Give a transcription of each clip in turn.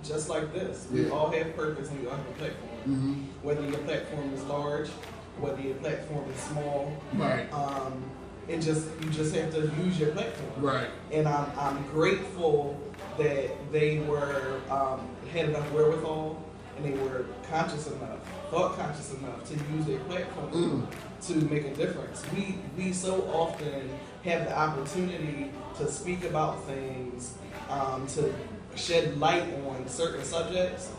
just like this. We all have purpose and we all have a platform. Whether your platform is large, whether your platform is small, right? You just have to use your platform, right? And I'm grateful that they were had enough wherewithal and they were thought conscious enough to use their platform to make a difference. We so often have the opportunity to speak about things, to shed light on certain subjects,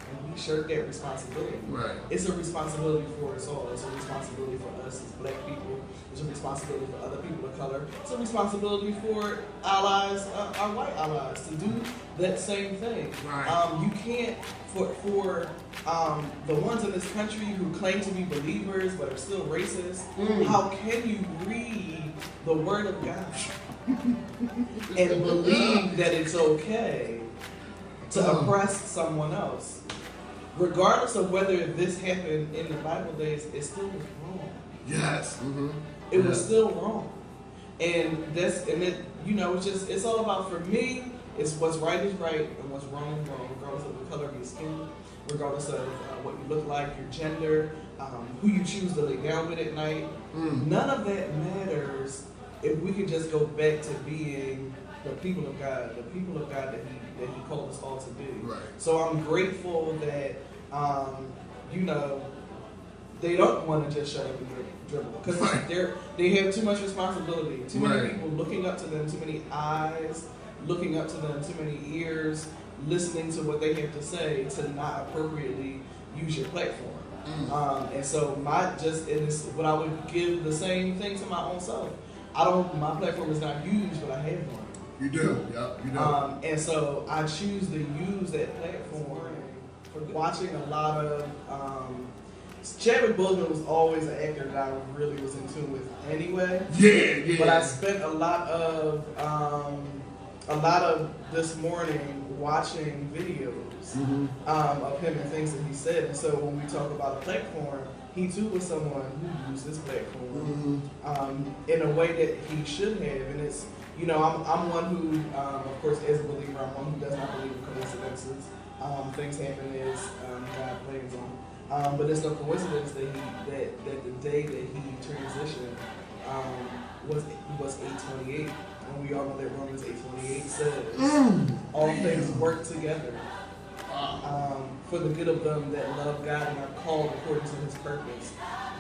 and we shirk that responsibility. Right. It's a responsibility for us all. It's a responsibility for us as black people. It's a responsibility for other people of color. It's a responsibility for allies, our white allies, to do that same thing. Right. You can't, for the ones in this country who claim to be believers but are still racist, how can you read the Word of God and believe that it's okay to oppress someone else? Regardless of whether this happened in the Bible days, it still was wrong. Yes. It was still wrong. And it's all about, for me, it's what's right is right and what's wrong is wrong, regardless of the color of your skin, regardless of what you look like, your gender, who you choose to lay down with at night. None of that matters if we could just go back to being the people of God that he called us all to be. Right. So I'm grateful that, they don't want to just shut up and dribble. Because they have too much responsibility. Too many people looking up to them, too many eyes looking up to them, too many ears listening to what they have to say to not appropriately use your platform. And so what I would give the same thing to my own self. My platform is not huge, but I have one. You do, yeah, you do. And so I choose to use that platform for watching a lot of. Chadwick Boseman was always an actor that I really was in tune with anyway. Yeah. But I spent a lot of this morning watching videos of him and things that he said. And so when we talk about a platform, he too was someone who used this platform in a way that he should have. And it's, I'm one who, of course, as a believer, I'm one who does not believe in coincidences. Things happen as God plans them. But it's no coincidence that the day that he transitioned was 8/28. And we all know that Romans 8/28 says all things work together for the good of them that love God and are called according to his purpose.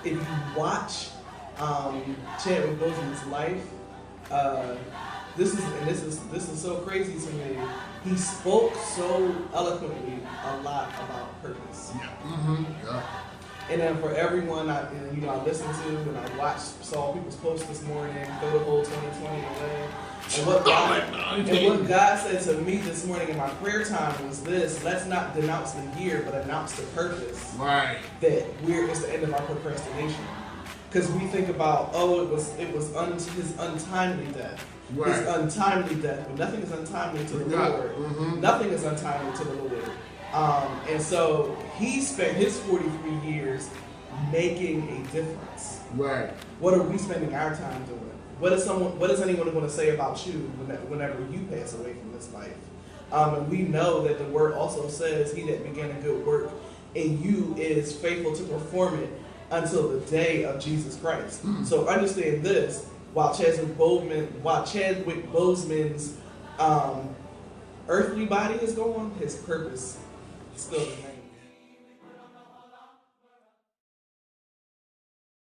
If you watch Chadwick Boseman's life, this is so crazy to me. He spoke so eloquently a lot about purpose. Yeah. And then for everyone I listened to and I saw people's posts this morning, throw the whole 2020 away. And what God said to me this morning in my prayer time was this: let's not denounce the year, but announce the purpose. Right. That it's the end of our procrastination. Because we think about, his untimely death. Right. His untimely death, but nothing is untimely to the Lord. Nothing is untimely to the Lord. And so he spent his 43 years making a difference. Right. What are we spending our time doing? What is anyone going to say about you whenever you pass away from this life? And we know that the word also says, he that began a good work in you is faithful to perform it until the day of Jesus Christ. So understand this: while Chadwick Boseman's earthly body is gone, his purpose still remains.